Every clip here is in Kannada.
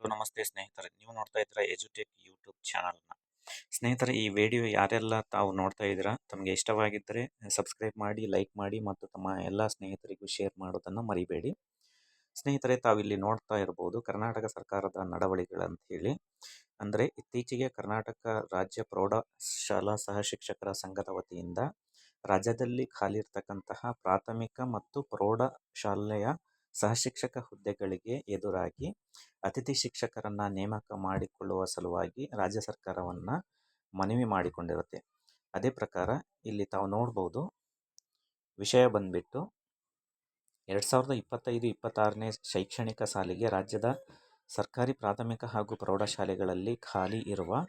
ಹಲೋ ನಮಸ್ತೆ ಸ್ನೇಹಿತರೆ, ನೀವು ನೋಡ್ತಾ ಇದ್ದೀರಾ ಎಜುಟೆಕ್ ಯೂಟ್ಯೂಬ್ ಚಾನಲ್ನ. ಸ್ನೇಹಿತರೆ, ಈ ವಿಡಿಯೋ ಯಾರೆಲ್ಲ ತಾವು ನೋಡ್ತಾ ಇದ್ದೀರಾ, ತಮಗೆ ಇಷ್ಟವಾಗಿದ್ದರೆ ಸಬ್ಸ್ಕ್ರೈಬ್ ಮಾಡಿ, ಲೈಕ್ ಮಾಡಿ ಮತ್ತು ತಮ್ಮ ಎಲ್ಲ ಸ್ನೇಹಿತರಿಗೂ ಶೇರ್ ಮಾಡೋದನ್ನು ಮರಿಬೇಡಿ. ಸ್ನೇಹಿತರೆ, ತಾವಿಲ್ಲಿ ನೋಡ್ತಾ ಇರಬಹುದು ಕರ್ನಾಟಕ ಸರ್ಕಾರದ ನಡವಳಿಕೆಗಳಂತ ಹೇಳಿ. ಅಂದರೆ ಇತ್ತೀಚೆಗೆ ಕರ್ನಾಟಕ ರಾಜ್ಯ ಪ್ರೌಢಶಾಲಾ ಸಹಶಿಕ್ಷಕರ ಸಂಘದ ವತಿಯಿಂದ ರಾಜ್ಯದಲ್ಲಿ ಖಾಲಿ ಇರತಕ್ಕಂತಹ ಪ್ರಾಥಮಿಕ ಮತ್ತು ಪ್ರೌಢಶಾಲೆಯ ಸಹಶಿಕ್ಷಕ ಹುದ್ದೆಗಳಿಗೆ ಎದುರಾಗಿ ಅತಿಥಿ ಶಿಕ್ಷಕರನ್ನ ನೇಮಕ ಮಾಡಿಕೊಳ್ಳುವ ಸಲುವಾಗಿ ರಾಜ್ಯ ಸರ್ಕಾರವನ್ನ ಮನವಿ ಮಾಡಿಕೊಂಡಿರುತ್ತೆ. ಅದೇ ಪ್ರಕಾರ ಇಲ್ಲಿ ತಾವು ನೋಡ್ಬೋದು, ವಿಷಯ ಬಂದ್ಬಿಟ್ಟು 2025-26ನೇ ಶೈಕ್ಷಣಿಕ ಸಾಲಿಗೆ ರಾಜ್ಯದ ಸರ್ಕಾರಿ ಪ್ರಾಥಮಿಕ ಹಾಗೂ ಪ್ರೌಢಶಾಲೆಗಳಲ್ಲಿ ಖಾಲಿ ಇರುವ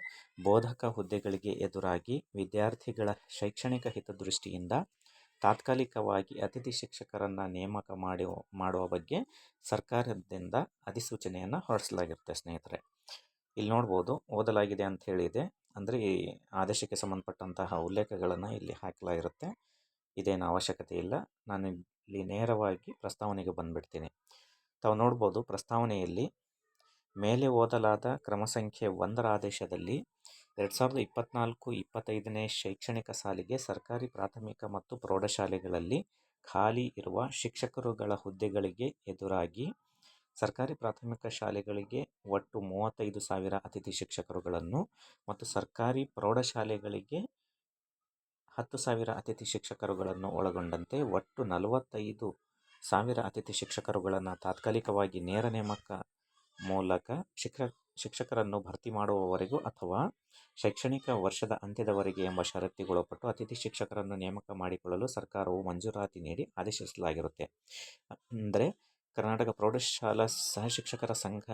ಬೋಧಕ ಹುದ್ದೆಗಳಿಗೆ ಎದುರಾಗಿ ವಿದ್ಯಾರ್ಥಿಗಳ ಶೈಕ್ಷಣಿಕ ಹಿತದೃಷ್ಟಿಯಿಂದ ತಾತ್ಕಾಲಿಕವಾಗಿ ಅತಿಥಿ ಶಿಕ್ಷಕರನ್ನ ನೇಮಕ ಮಾಡುವ ಬಗ್ಗೆ ಸರ್ಕಾರದಿಂದ ಅಧಿಸೂಚನೆಯನ್ನು ಹೊರಡಿಸಲಾಗಿರುತ್ತೆ. ಸ್ನೇಹಿತರೆ, ಇಲ್ಲಿ ನೋಡ್ಬೋದು, ಓದಲಾಗಿದೆ ಅಂತ ಹೇಳಿದೆ. ಅಂದರೆ ಈ ಆದೇಶಕ್ಕೆ ಸಂಬಂಧಪಟ್ಟಂತಹ ಉಲ್ಲೇಖಗಳನ್ನು ಇಲ್ಲಿ ಹಾಕಲಾಗಿರುತ್ತೆ. ಇದೇನು ಅವಶ್ಯಕತೆ ಇಲ್ಲ. ನಾನು ಇಲ್ಲಿ ನೇರವಾಗಿ ಪ್ರಸ್ತಾವನೆಗೆ ಬಂದ್ಬಿಡ್ತೀನಿ. ತಾವು ನೋಡ್ಬೋದು, ಪ್ರಸ್ತಾವನೆಯಲ್ಲಿ ಮೇಲೆ ಓದಲಾದ ಕ್ರಮ ಸಂಖ್ಯೆ 1ರ ಆದೇಶದಲ್ಲಿ 2024-25ನೇ ಶೈಕ್ಷಣಿಕ ಸಾಲಿಗೆ ಸರ್ಕಾರಿ ಪ್ರಾಥಮಿಕ ಮತ್ತು ಪ್ರೌಢಶಾಲೆಗಳಲ್ಲಿ ಖಾಲಿ ಇರುವ ಶಿಕ್ಷಕರುಗಳ ಹುದ್ದೆಗಳಿಗೆ ಎದುರಾಗಿ ಸರ್ಕಾರಿ ಪ್ರಾಥಮಿಕ ಶಾಲೆಗಳಿಗೆ ಒಟ್ಟು 35,000 ಅತಿಥಿ ಶಿಕ್ಷಕರುಗಳನ್ನು ಮತ್ತು ಸರ್ಕಾರಿ ಪ್ರೌಢಶಾಲೆಗಳಿಗೆ 10,000 ಅತಿಥಿ ಶಿಕ್ಷಕರುಗಳನ್ನು ಒಳಗೊಂಡಂತೆ ಒಟ್ಟು 45,000 ಅತಿಥಿ ಶಿಕ್ಷಕರುಗಳನ್ನು ತಾತ್ಕಾಲಿಕವಾಗಿ ನೇರ ನೇಮಕ ಮೂಲಕ ಶಿಕ್ಷಕರನ್ನು ಭರ್ತಿ ಮಾಡುವವರೆಗೂ ಅಥವಾ ಶೈಕ್ಷಣಿಕ ವರ್ಷದ ಅಂತ್ಯದವರೆಗೆ ಎಂಬ ಷರತ್ತಿಗೊಳಪಟ್ಟು ಅತಿಥಿ ಶಿಕ್ಷಕರನ್ನು ನೇಮಕ ಮಾಡಿಕೊಳ್ಳಲು ಸರ್ಕಾರವು ಮಂಜೂರಾತಿ ನೀಡಿ ಆದೇಶಿಸಲಾಗಿರುತ್ತೆ. ಅಂದರೆ ಕರ್ನಾಟಕ ಪ್ರೌಢಶಾಲಾ ಸಹಶಿಕ್ಷಕರ ಸಂಘ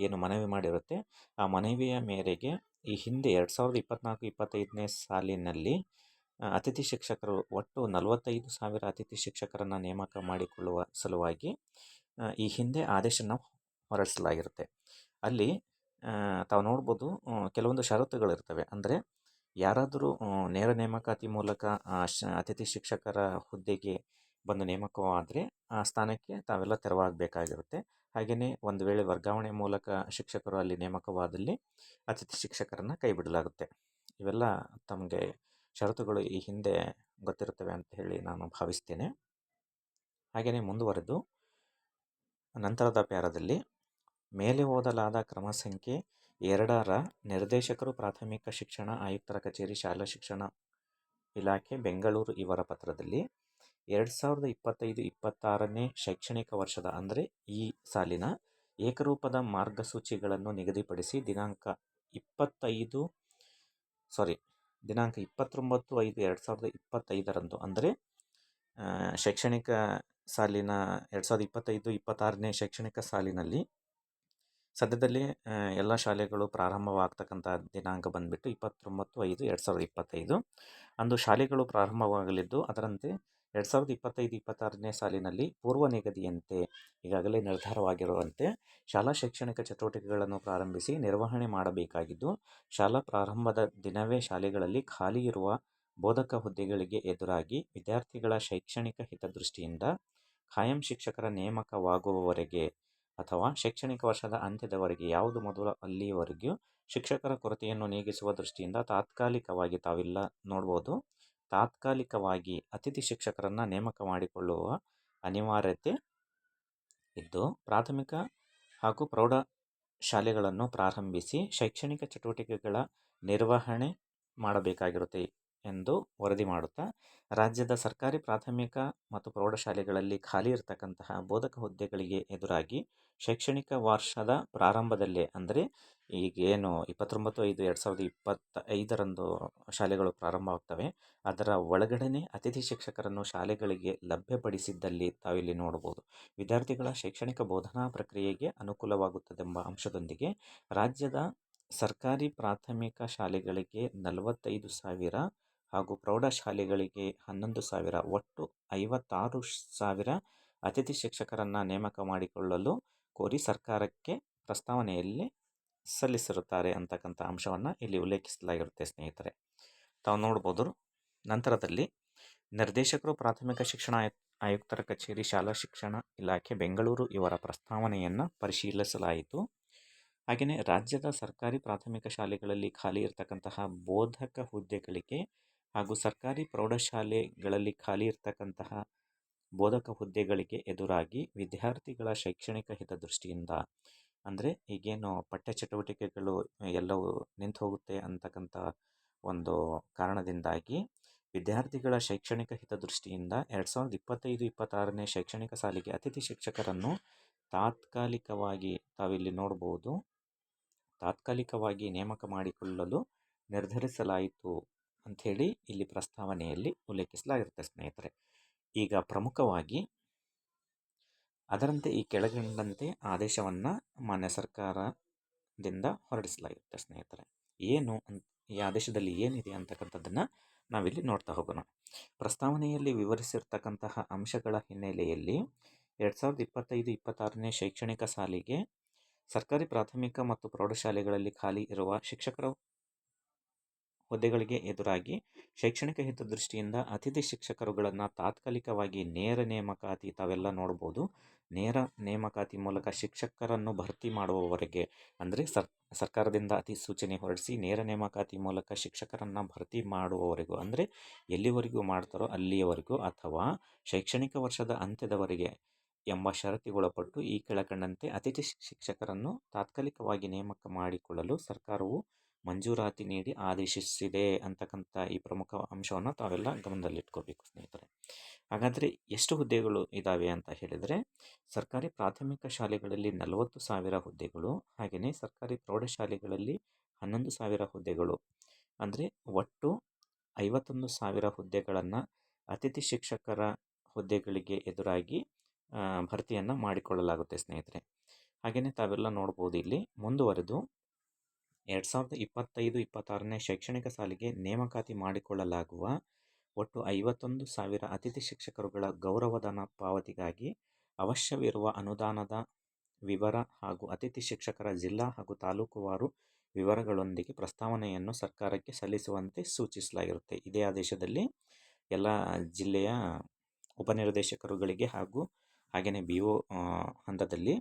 ಏನು ಮನವಿ ಮಾಡಿರುತ್ತೆ, ಆ ಮನವಿಯ ಮೇರೆಗೆ ಈ ಹಿಂದೆ 2024-25ನೇ ಸಾಲಿನಲ್ಲಿ ಅತಿಥಿ ಶಿಕ್ಷಕರು ಒಟ್ಟು 45,000 ಅತಿಥಿ ಶಿಕ್ಷಕರನ್ನು ನೇಮಕ ಮಾಡಿಕೊಳ್ಳುವ ಸಲುವಾಗಿ ಈ ಹಿಂದೆ ಆದೇಶನ ಹೊರಡಿಸಲಾಗಿರುತ್ತೆ. ಅಲ್ಲಿ ತಾವು ನೋಡ್ಬೋದು, ಕೆಲವೊಂದು ಷರತ್ತುಗಳಿರ್ತವೆ. ಅಂದರೆ ಯಾರಾದರೂ ನೇರ ನೇಮಕಾತಿ ಮೂಲಕ ಅತಿಥಿ ಶಿಕ್ಷಕರ ಹುದ್ದೆಗೆ ಬಂದು ನೇಮಕವಾದರೆ ಆ ಸ್ಥಾನಕ್ಕೆ ತಾವೆಲ್ಲ ತೆರವಾಗಬೇಕಾಗಿರುತ್ತೆ. ಹಾಗೆಯೇ ಒಂದು ವೇಳೆ ವರ್ಗಾವಣೆ ಮೂಲಕ ಶಿಕ್ಷಕರು ಅಲ್ಲಿ ನೇಮಕವಾದಲ್ಲಿ ಅತಿಥಿ ಶಿಕ್ಷಕರನ್ನು ಕೈ ಬಿಡಲಾಗುತ್ತೆ. ಇವೆಲ್ಲ ತಮಗೆ ಷರತ್ತುಗಳು ಈ ಹಿಂದೆ ಗೊತ್ತಿರುತ್ತವೆ ಅಂತ ಹೇಳಿ ನಾನು ಭಾವಿಸ್ತೇನೆ. ಹಾಗೆಯೇ ಮುಂದುವರೆದು ನಂತರದ ಪ್ಯಾರದಲ್ಲಿ ಮೇಲೆ ಓದಲಾದ ಕ್ರಮ ಸಂಖ್ಯೆ 2ರ ನಿರ್ದೇಶಕರು ಪ್ರಾಥಮಿಕ ಶಿಕ್ಷಣ ಆಯುಕ್ತರ ಕಚೇರಿ ಶಾಲಾ ಶಿಕ್ಷಣ ಇಲಾಖೆ ಬೆಂಗಳೂರು ಇವರ ಪತ್ರದಲ್ಲಿ 2025-26ನೇ ಶೈಕ್ಷಣಿಕ ವರ್ಷದ ಅಂದರೆ ಈ ಸಾಲಿನ ಏಕರೂಪದ ಮಾರ್ಗಸೂಚಿಗಳನ್ನು ನಿಗದಿಪಡಿಸಿ ದಿನಾಂಕ 29/5/2025 ಅಂದರೆ ಶೈಕ್ಷಣಿಕ ಸಾಲಿನ 2025-26ನೇ ಶೈಕ್ಷಣಿಕ ಸಾಲಿನಲ್ಲಿ ಸದ್ಯದಲ್ಲಿ ಎಲ್ಲ ಶಾಲೆಗಳು ಪ್ರಾರಂಭವಾಗ್ತಕ್ಕಂಥ ದಿನಾಂಕ ಬಂದ್ಬಿಟ್ಟು 29/5/2025 ಅಂದು ಶಾಲೆಗಳು ಪ್ರಾರಂಭವಾಗಲಿದ್ದು, ಅದರಂತೆ 2025-26ನೇ ಸಾಲಿನಲ್ಲಿ ಪೂರ್ವ ನಿಗದಿಯಂತೆ ಈಗಾಗಲೇ ನಿರ್ಧಾರವಾಗಿರುವಂತೆ ಶಾಲಾ ಶೈಕ್ಷಣಿಕ ಚಟುವಟಿಕೆಗಳನ್ನು ಪ್ರಾರಂಭಿಸಿ ನಿರ್ವಹಣೆ ಮಾಡಬೇಕಾಗಿದ್ದು, ಶಾಲಾ ಪ್ರಾರಂಭದ ದಿನವೇ ಶಾಲೆಗಳಲ್ಲಿ ಖಾಲಿ ಇರುವ ಬೋಧಕ ಹುದ್ದೆಗಳಿಗೆ ಎದುರಾಗಿ ವಿದ್ಯಾರ್ಥಿಗಳ ಶೈಕ್ಷಣಿಕ ಹಿತದೃಷ್ಟಿಯಿಂದ ಖಾಯಂ ಶಿಕ್ಷಕರ ನೇಮಕವಾಗುವವರೆಗೆ ಅಥವಾ ಶೈಕ್ಷಣಿಕ ವರ್ಷದ ಅಂತ್ಯದವರೆಗೆ ಯಾವುದು ಮೊದಲು ಅಲ್ಲಿಯವರೆಗೂ ಶಿಕ್ಷಕರ ಕೊರತೆಯನ್ನು ನೀಗಿಸುವ ದೃಷ್ಟಿಯಿಂದ ತಾತ್ಕಾಲಿಕವಾಗಿ ತಾವೆಲ್ಲ ನೋಡ್ಬೋದು, ತಾತ್ಕಾಲಿಕವಾಗಿ ಅತಿಥಿ ಶಿಕ್ಷಕರನ್ನು ನೇಮಕ ಮಾಡಿಕೊಳ್ಳುವ ಅನಿವಾರ್ಯತೆ ಇದ್ದು ಪ್ರಾಥಮಿಕ ಹಾಗೂ ಪ್ರೌಢ ಶಾಲೆಗಳನ್ನು ಪ್ರಾರಂಭಿಸಿ ಶೈಕ್ಷಣಿಕ ಚಟುವಟಿಕೆಗಳ ನಿರ್ವಹಣೆ ಮಾಡಬೇಕಾಗಿರುತ್ತೆ ಎಂದು ವರದಿ ಮಾಡುತ್ತಾ, ರಾಜ್ಯದ ಸರ್ಕಾರಿ ಪ್ರಾಥಮಿಕ ಮತ್ತು ಪ್ರೌಢಶಾಲೆಗಳಲ್ಲಿ ಖಾಲಿ ಇರತಕ್ಕಂತಹ ಬೋಧಕ ಹುದ್ದೆಗಳಿಗೆ ಎದುರಾಗಿ ಶೈಕ್ಷಣಿಕ ವರ್ಷದ ಪ್ರಾರಂಭದಲ್ಲೇ ಅಂದರೆ ಈಗೇನು 29/5/2025ರಂದು ಶಾಲೆಗಳು ಪ್ರಾರಂಭವಾಗ್ತವೆ, ಅದರ ಒಳಗಡೆನೆ ಅತಿಥಿ ಶಿಕ್ಷಕರನ್ನು ಶಾಲೆಗಳಿಗೆ ಲಭ್ಯಪಡಿಸಿದ್ದಲ್ಲಿ ತಾವಿಲ್ಲಿ ನೋಡಬಹುದು ವಿದ್ಯಾರ್ಥಿಗಳ ಶೈಕ್ಷಣಿಕ ಬೋಧನಾ ಪ್ರಕ್ರಿಯೆಗೆ ಅನುಕೂಲವಾಗುತ್ತದೆಂಬ ಅಂಶದೊಂದಿಗೆ ರಾಜ್ಯದ ಸರ್ಕಾರಿ ಪ್ರಾಥಮಿಕ ಶಾಲೆಗಳಿಗೆ 45,000 ಹಾಗೂ ಪ್ರೌಢಶಾಲೆಗಳಿಗೆ 11,000 ಒಟ್ಟು 56,000 ಅತಿಥಿ ಶಿಕ್ಷಕರನ್ನು ನೇಮಕ ಮಾಡಿಕೊಳ್ಳಲು ಕೋರಿ ಸರ್ಕಾರಕ್ಕೆ ಪ್ರಸ್ತಾವನೆಯಲ್ಲಿ ಸಲ್ಲಿಸಿರುತ್ತಾರೆ ಅಂತಕ್ಕಂಥ ಅಂಶವನ್ನು ಇಲ್ಲಿ ಉಲ್ಲೇಖಿಸಲಾಗಿರುತ್ತೆ. ಸ್ನೇಹಿತರೆ, ತಾವು ನೋಡ್ಬೋದು, ನಂತರದಲ್ಲಿ ನಿರ್ದೇಶಕರು ಪ್ರಾಥಮಿಕ ಶಿಕ್ಷಣ ಆಯುಕ್ತರ ಕಚೇರಿ ಶಾಲಾ ಶಿಕ್ಷಣ ಇಲಾಖೆ ಬೆಂಗಳೂರು ಇವರ ಪ್ರಸ್ತಾವನೆಯನ್ನು ಪರಿಶೀಲಿಸಲಾಯಿತು. ಹಾಗೆಯೇ ರಾಜ್ಯದ ಸರ್ಕಾರಿ ಪ್ರಾಥಮಿಕ ಶಾಲೆಗಳಲ್ಲಿ ಖಾಲಿ ಇರತಕ್ಕಂತಹ ಬೋಧಕ ಹುದ್ದೆಗಳಿಗೆ ಹಾಗೂ ಸರ್ಕಾರಿ ಪ್ರೌಢಶಾಲೆಗಳಲ್ಲಿ ಖಾಲಿ ಇರತಕ್ಕಂತಹ ಬೋಧಕ ಹುದ್ದೆಗಳಿಗೆ ಎದುರಾಗಿ ವಿದ್ಯಾರ್ಥಿಗಳ ಶೈಕ್ಷಣಿಕ ಹಿತದೃಷ್ಟಿಯಿಂದ ಅಂದರೆ ಈಗೇನು ಪಠ್ಯ ಚಟುವಟಿಕೆಗಳು ಎಲ್ಲವೂ ನಿಂತು ಹೋಗುತ್ತೆ ಅಂತಕ್ಕಂಥ ಒಂದು ಕಾರಣದಿಂದಾಗಿ ವಿದ್ಯಾರ್ಥಿಗಳ ಶೈಕ್ಷಣಿಕ ಹಿತದೃಷ್ಟಿಯಿಂದ 2025-26ನೇ ಶೈಕ್ಷಣಿಕ ಸಾಲಿಗೆ ಅತಿಥಿ ಶಿಕ್ಷಕರನ್ನು ತಾತ್ಕಾಲಿಕವಾಗಿ ತಾವಿಲ್ಲಿ ನೋಡ್ಬೋದು ತಾತ್ಕಾಲಿಕವಾಗಿ ನೇಮಕ ಮಾಡಿಕೊಳ್ಳಲು ನಿರ್ಧರಿಸಲಾಯಿತು ಅಂಥೇಳಿ ಇಲ್ಲಿ ಪ್ರಸ್ತಾವನೆಯಲ್ಲಿ ಉಲ್ಲೇಖಿಸಲಾಗಿರುತ್ತೆ ಸ್ನೇಹಿತರೆ. ಈಗ ಪ್ರಮುಖವಾಗಿ ಅದರಂತೆ ಈ ಕೆಳಗಂಡಂತೆ ಆದೇಶವನ್ನು ಮಾನ್ಯ ಸರ್ಕಾರದಿಂದ ಹೊರಡಿಸಲಾಗಿರುತ್ತೆ ಸ್ನೇಹಿತರೆ. ಏನು ಈ ಆದೇಶದಲ್ಲಿ ಏನಿದೆ ಅಂತಕ್ಕಂಥದ್ದನ್ನು ನಾವಿಲ್ಲಿ ನೋಡ್ತಾ ಹೋಗೋಣ. ಪ್ರಸ್ತಾವನೆಯಲ್ಲಿ ವಿವರಿಸಿರ್ತಕ್ಕಂತಹ ಅಂಶಗಳ ಹಿನ್ನೆಲೆಯಲ್ಲಿ 2025-26ನೇ ಶೈಕ್ಷಣಿಕ ಸಾಲಿಗೆ ಸರ್ಕಾರಿ ಪ್ರಾಥಮಿಕ ಮತ್ತು ಪ್ರೌಢಶಾಲೆಗಳಲ್ಲಿ ಖಾಲಿ ಇರುವ ಶಿಕ್ಷಕರ ಹುದ್ದೆಗಳಿಗೆ ಎದುರಾಗಿ ಶೈಕ್ಷಣಿಕ ಹಿತದೃಷ್ಟಿಯಿಂದ ಅತಿಥಿ ಶಿಕ್ಷಕರುಗಳನ್ನು ತಾತ್ಕಾಲಿಕವಾಗಿ ನೇರ ನೇಮಕಾತಿ ತಾವೆಲ್ಲ ನೋಡ್ಬೋದು. ನೇರ ನೇಮಕಾತಿ ಮೂಲಕ ಶಿಕ್ಷಕರನ್ನು ಭರ್ತಿ ಮಾಡುವವರೆಗೆ ಅಂದರೆ ಸರ್ಕಾರದಿಂದ ಅಧಿಸೂಚನೆ ಹೊರಡಿಸಿ ನೇರ ನೇಮಕಾತಿ ಮೂಲಕ ಶಿಕ್ಷಕರನ್ನು ಭರ್ತಿ ಮಾಡುವವರೆಗೂ ಅಂದರೆ ಎಲ್ಲಿವರೆಗೂ ಮಾಡ್ತಾರೋ ಅಲ್ಲಿಯವರೆಗೂ ಅಥವಾ ಶೈಕ್ಷಣಿಕ ವರ್ಷದ ಅಂತ್ಯದವರೆಗೆ ಎಂಬ ಷರತ್ತಿಗೊಳಪಟ್ಟು ಈ ಕೆಳಕಂಡಂತೆ ಅತಿಥಿ ಶಿಕ್ಷಕರನ್ನು ತಾತ್ಕಾಲಿಕವಾಗಿ ನೇಮಕ ಮಾಡಿಕೊಳ್ಳಲು ಸರ್ಕಾರವು ಮಂಜೂರಾತಿ ನೀಡಿ ಆದೇಶಿಸಿದೆ ಅಂತಕ್ಕಂಥ ಈ ಪ್ರಮುಖ ಅಂಶವನ್ನು ತಾವೆಲ್ಲ ಗಮನದಲ್ಲಿಟ್ಕೋಬೇಕು ಸ್ನೇಹಿತರೆ. ಹಾಗಾದರೆ ಎಷ್ಟು ಹುದ್ದೆಗಳು ಇದ್ದಾವೆ ಅಂತ ಹೇಳಿದರೆ ಸರ್ಕಾರಿ ಪ್ರಾಥಮಿಕ ಶಾಲೆಗಳಲ್ಲಿ 40,000 ಹುದ್ದೆಗಳು, ಹಾಗೆಯೇ ಸರ್ಕಾರಿ ಪ್ರೌಢಶಾಲೆಗಳಲ್ಲಿ 11,000 ಹುದ್ದೆಗಳು, ಅಂದರೆ ಒಟ್ಟು 51,000 ಹುದ್ದೆಗಳನ್ನು ಅತಿಥಿ ಶಿಕ್ಷಕರ ಹುದ್ದೆಗಳಿಗೆ ಎದುರಾಗಿ ಭರ್ತಿಯನ್ನು ಮಾಡಿಕೊಳ್ಳಲಾಗುತ್ತೆ ಸ್ನೇಹಿತರೆ. ಹಾಗೆಯೇ ತಾವೆಲ್ಲ ನೋಡ್ಬೋದು ಇಲ್ಲಿ ಮುಂದುವರೆದು 2025-26ನೇ ಶೈಕ್ಷಣಿಕ ಸಾಲಿಗೆ ನೇಮಕಾತಿ ಮಾಡಿಕೊಳ್ಳಲಾಗುವ ಒಟ್ಟು 51,000 ಅತಿಥಿ ಶಿಕ್ಷಕರುಗಳ ಗೌರವಧನ ಪಾವತಿಗಾಗಿ ಅವಶ್ಯವಿರುವ ಅನುದಾನದ ವಿವರ ಹಾಗೂ ಅತಿಥಿ ಶಿಕ್ಷಕರ ಜಿಲ್ಲಾ ಹಾಗೂ ತಾಲೂಕುವಾರು ವಿವರಗಳೊಂದಿಗೆ ಪ್ರಸ್ತಾವನೆಯನ್ನು ಸರ್ಕಾರಕ್ಕೆ ಸಲ್ಲಿಸುವಂತೆ ಸೂಚಿಸಲಾಗಿರುತ್ತೆ. ಇದೇ ಆದೇಶದಲ್ಲಿ ಎಲ್ಲ ಜಿಲ್ಲೆಯ ಉಪನಿರ್ದೇಶಕರುಗಳಿಗೆ ಹಾಗೂ ಹಾಗೆಯೇ BO ಹಂತದಲ್ಲಿ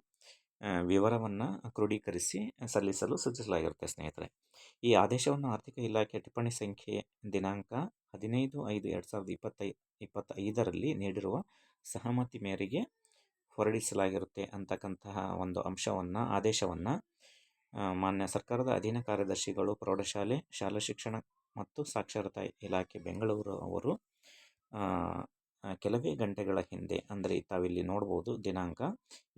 ವಿವರವನ್ನು ಕ್ರೋಢೀಕರಿಸಿ ಸಲ್ಲಿಸಲು ಸೂಚಿಸಲಾಗಿರುತ್ತೆ ಸ್ನೇಹಿತರೆ. ಈ ಆದೇಶವನ್ನು ಆರ್ಥಿಕ ಇಲಾಖೆ ಟಿಪ್ಪಣಿ ಸಂಖ್ಯೆ ದಿನಾಂಕ 15/5/2025ರಲ್ಲಿ ನೀಡಿರುವ ಸಹಮತಿ ಮೇರೆಗೆ ಹೊರಡಿಸಲಾಗಿರುತ್ತೆ ಅಂತಕ್ಕಂತಹ ಒಂದು ಆದೇಶವನ್ನು ಮಾನ್ಯ ಸರ್ಕಾರದ ಅಧೀನ ಕಾರ್ಯದರ್ಶಿಗಳು ಪ್ರೌಢಶಾಲೆ, ಶಾಲಾ ಶಿಕ್ಷಣ ಮತ್ತು ಸಾಕ್ಷರತಾ ಇಲಾಖೆ ಬೆಂಗಳೂರು ಅವರು ಕೆಲವೇ ಗಂಟೆಗಳ ಹಿಂದೆ ಅಂದರೆ ತಾವಿಲ್ಲಿ ನೋಡ್ಬೋದು ದಿನಾಂಕ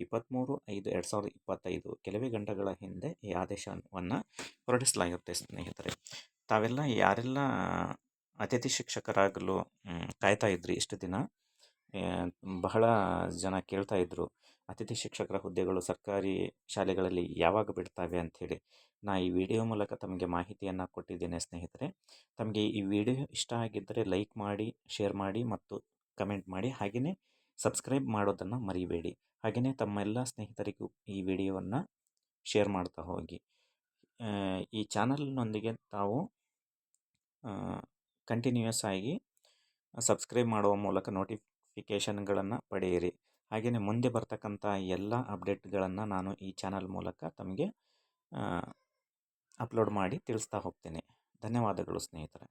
23/5/2025 ಕೆಲವೇ ಗಂಟೆಗಳ ಹಿಂದೆ ಈ ಆದೇಶವನ್ನು ಹೊರಡಿಸಲಾಗಿರುತ್ತೆ ಸ್ನೇಹಿತರೆ. ತಾವೆಲ್ಲ ಯಾರೆಲ್ಲ ಅತಿಥಿ ಶಿಕ್ಷಕರಾಗಲು ಕಾಯ್ತಾ ಇದ್ರಿ ಇಷ್ಟು ದಿನ, ಬಹಳ ಜನ ಕೇಳ್ತಾ ಇದ್ರು ಅತಿಥಿ ಶಿಕ್ಷಕರ ಹುದ್ದೆಗಳು ಸರ್ಕಾರಿ ಶಾಲೆಗಳಲ್ಲಿ ಯಾವಾಗ ಬಿಡ್ತಾವೆ ಅಂಥೇಳಿ. ನಾ ಈ ವಿಡಿಯೋ ಮೂಲಕ ತಮಗೆ ಮಾಹಿತಿಯನ್ನು ಕೊಟ್ಟಿದ್ದೇನೆ ಸ್ನೇಹಿತರೆ. ತಮಗೆ ಈ ವಿಡಿಯೋ ಇಷ್ಟ ಆಗಿದ್ದರೆ ಲೈಕ್ ಮಾಡಿ, ಶೇರ್ ಮಾಡಿ ಮತ್ತು ಕಮೆಂಟ್ ಮಾಡಿ. ಹಾಗೆಯೇ ಸಬ್ಸ್ಕ್ರೈಬ್ ಮಾಡೋದನ್ನು ಮರಿಬೇಡಿ. ಹಾಗೆಯೇ ತಮ್ಮೆಲ್ಲ ಸ್ನೇಹಿತರಿಗೂ ಈ ವಿಡಿಯೋವನ್ನು ಶೇರ್ ಮಾಡ್ತಾ ಹೋಗಿ. ಈ ಚಾನಲ್ನೊಂದಿಗೆ ತಾವು ಕಂಟಿನ್ಯೂಯಸ್ ಆಗಿ ಸಬ್ಸ್ಕ್ರೈಬ್ ಮಾಡುವ ಮೂಲಕ ನೋಟಿಫಿಕೇಷನ್ಗಳನ್ನು ಪಡೆಯಿರಿ. ಹಾಗೆಯೇ ಮುಂದೆ ಬರ್ತಕ್ಕಂಥ ಎಲ್ಲ ಅಪ್ಡೇಟ್ಗಳನ್ನು ನಾನು ಈ ಚಾನಲ್ ಮೂಲಕ ತಮಗೆ ಅಪ್ಲೋಡ್ ಮಾಡಿ ತಿಳಿಸ್ತಾ ಹೋಗ್ತೇನೆ. ಧನ್ಯವಾದಗಳು ಸ್ನೇಹಿತರೆ.